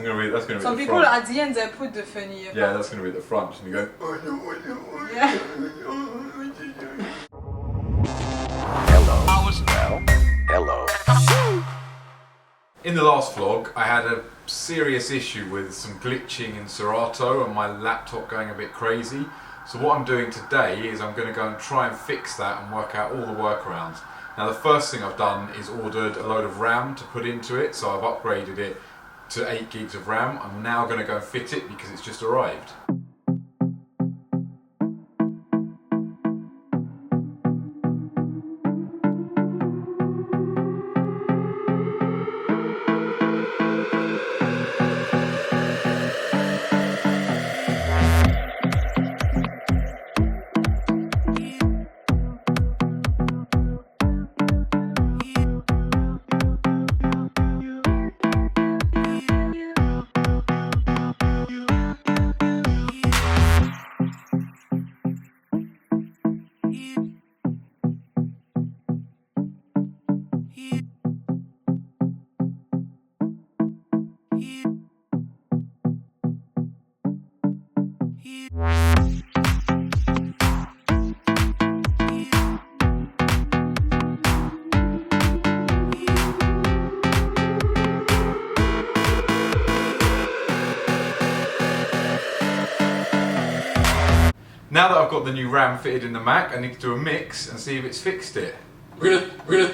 That's gonna be. Some people at the end they put the funny. Yeah, that's gonna be at the front. Just gonna go. Yeah. Hello. In the last vlog, I had a serious issue with some glitching in Serato and my laptop going a bit crazy. So what I'm doing today is I'm going to go and try and fix that and work out all the workarounds. Now the first thing I've done is ordered a load of RAM to put into it, so I've upgraded it to 8 gigs of RAM. I'm now going to go and fit it because it's just arrived. Now that I've got the new RAM fitted in the Mac, I need to do a mix and see if it's fixed it. We're gonna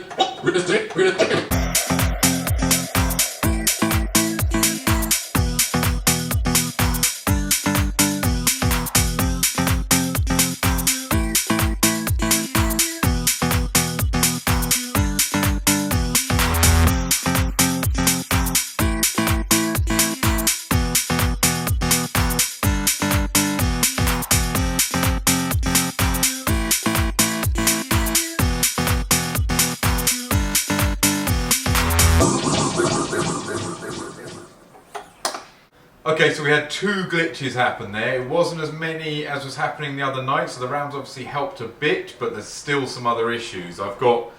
Okay, so we had 2 glitches happen there. It wasn't as many as was happening the other night, so the RAM's obviously helped a bit, but there's still some other issues. I've got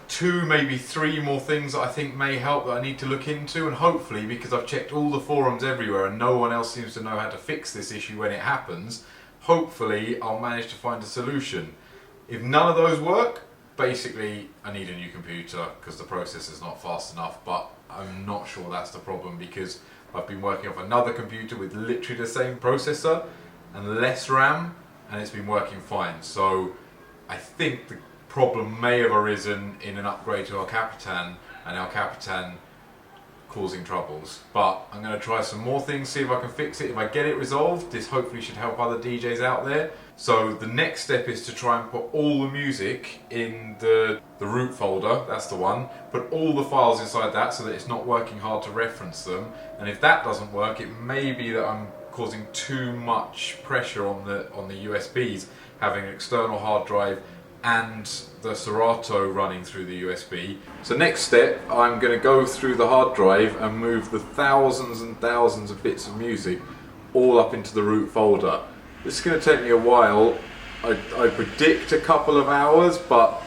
2, maybe 3 more things that I think may help that I need to look into, and hopefully, because I've checked all the forums everywhere and no one else seems to know how to fix this issue when it happens, hopefully I'll manage to find a solution. If none of those work, basically I need a new computer because the processor's not fast enough, but I'm not sure that's the problem because I've been working off another computer with literally the same processor and less RAM, and it's been working fine. So I think the problem may have arisen in an upgrade to our Capitan, and our Capitan causing troubles. But I'm going to try some more things, see if I can fix it. If I get it resolved, this hopefully should help other DJs out there. So the next step is to try and put all the music in the root folder, that's the one, put all the files inside that so that it's not working hard to reference them. And if that doesn't work, it may be that I'm causing too much pressure on the USBs, having an external hard drive and the Serato running through the USB. So next step, I'm going to go through the hard drive and move the thousands and thousands of bits of music all up into the root folder. This is going to take me a while. I predict a couple of hours, but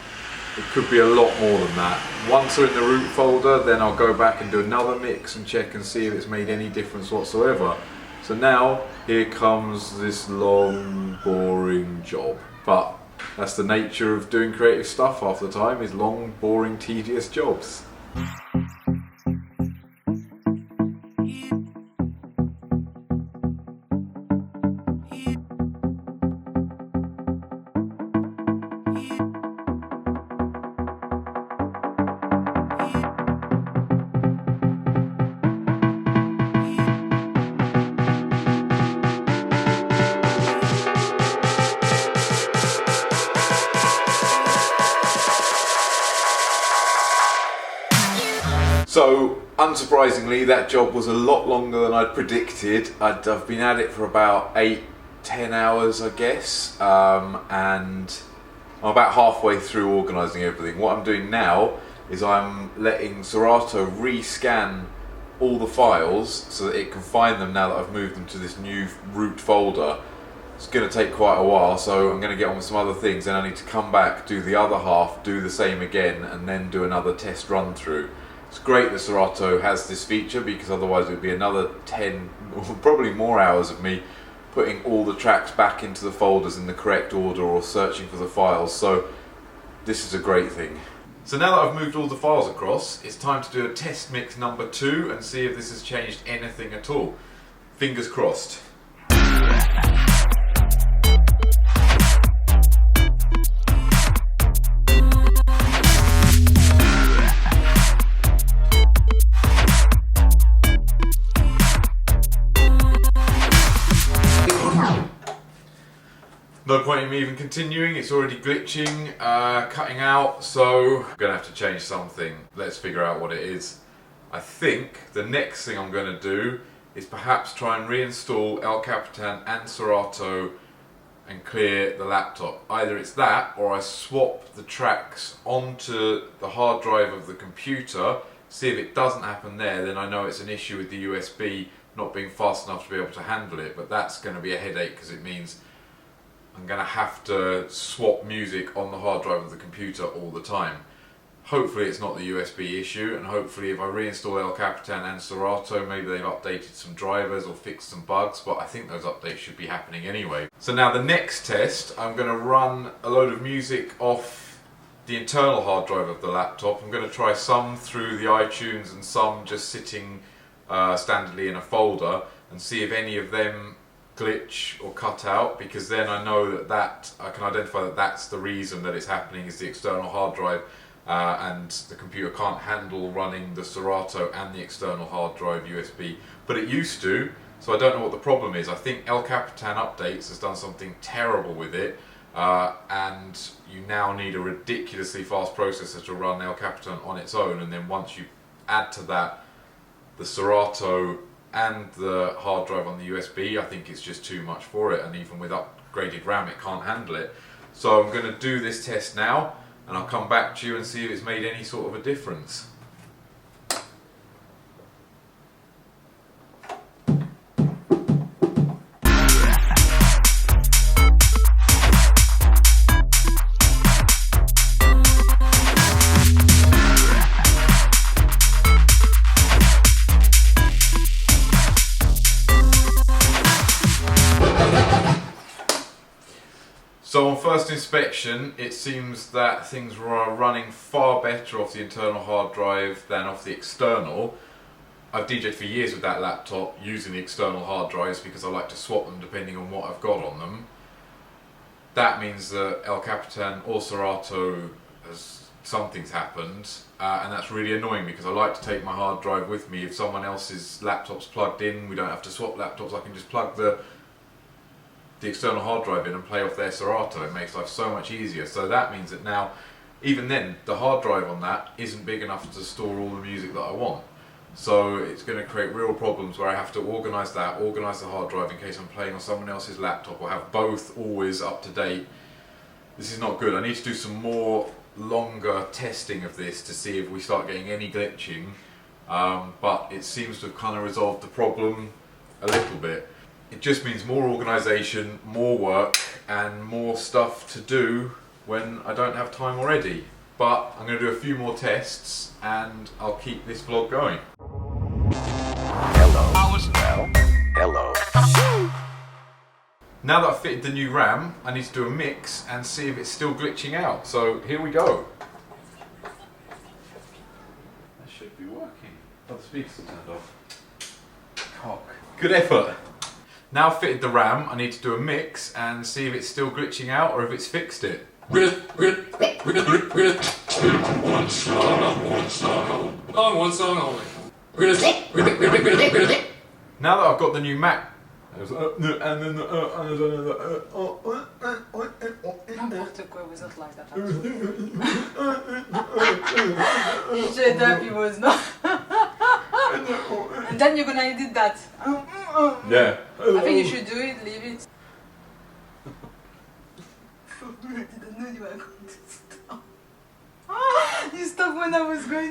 it could be a lot more than that. Once they're in the root folder, then I'll go back and do another mix and check and see if it's made any difference whatsoever. So now, here comes this long, boring job. But that's the nature of doing creative stuff half the time, is long, boring, tedious jobs. So, unsurprisingly, that job was a lot longer than I'd predicted. I've been at it for about 8-10 hours, I guess, and I'm about halfway through organising everything. What I'm doing now is I'm letting Serato rescan all the files so that it can find them now that I've moved them to this new root folder. It's going to take quite a while, so I'm going to get on with some other things, then I need to come back, do the other half, do the same again, and then do another test run through. It's great that Serato has this feature because otherwise it would be another 10 or probably more hours of me putting all the tracks back into the folders in the correct order or searching for the files, so this is a great thing. So now that I've moved all the files across, it's time to do a test mix number 2 and see if this has changed anything at all. Fingers crossed. No point in me even continuing, it's already glitching, cutting out, so I'm going to have to change something. Let's figure out what it is. I think the next thing I'm going to do is perhaps try and reinstall El Capitan and Serato and clear the laptop. Either it's that or I swap the tracks onto the hard drive of the computer, see if it doesn't happen there, then I know it's an issue with the USB not being fast enough to be able to handle it, but that's going to be a headache because it means I'm going to have to swap music on the hard drive of the computer all the time. Hopefully it's not the USB issue, and hopefully if I reinstall El Capitan and Serato, maybe they've updated some drivers or fixed some bugs, but I think those updates should be happening anyway. So now the next test, I'm going to run a load of music off the internal hard drive of the laptop. I'm going to try some through the iTunes and some just sitting standardly in a folder and see if any of them glitch or cut out, because then I know that I can identify that that's the reason that it's happening, is the external hard drive, and the computer can't handle running the Serato and the external hard drive USB, but it used to, so I don't know what the problem is. I think El Capitan Updates has done something terrible with it, and you now need a ridiculously fast processor to run El Capitan on its own, and then once you add to that the Serato and the hard drive on the USB, I think it's just too much for it, and even with upgraded RAM it can't handle it. So I'm going to do this test now and I'll come back to you and see if it's made any sort of a difference. So on first inspection, it seems that things were running far better off the internal hard drive than off the external. I've DJed for years with that laptop using the external hard drives because I like to swap them depending on what I've got on them. That means that El Capitan or Serato, something's happened, and that's really annoying because I like to take my hard drive with me. If someone else's laptop's plugged in, we don't have to swap laptops, I can just plug the external hard drive in and play off their Serato. It makes life so much easier. So that means that now, even then, the hard drive on that isn't big enough to store all the music that I want. So it's going to create real problems where I have to organise that, organise the hard drive in case I'm playing on someone else's laptop, or have both always up to date. This is not good. I need to do some more longer testing of this to see if we start getting any glitching, but it seems to have kind of resolved the problem a little bit. It just means more organisation, more work and more stuff to do when I don't have time already. But I'm going to do a few more tests and I'll keep this vlog going. Hello. Well, hello. Now that I've fitted the new RAM, I need to do a mix and see if it's still glitching out. So here we go. That should be working. Oh, the speakers are turned off. Cock. Good effort. Now I've fitted the RAM, I need to do a mix and see if it's still glitching out or if it's fixed it. One song only. Now that I've got the new Mac, N'importe quoi, was not like that. Shut up, he was not. And then you're gonna edit that. yeah. I think you should do it, leave it. I didn't know you were going to stop. You stopped when I was going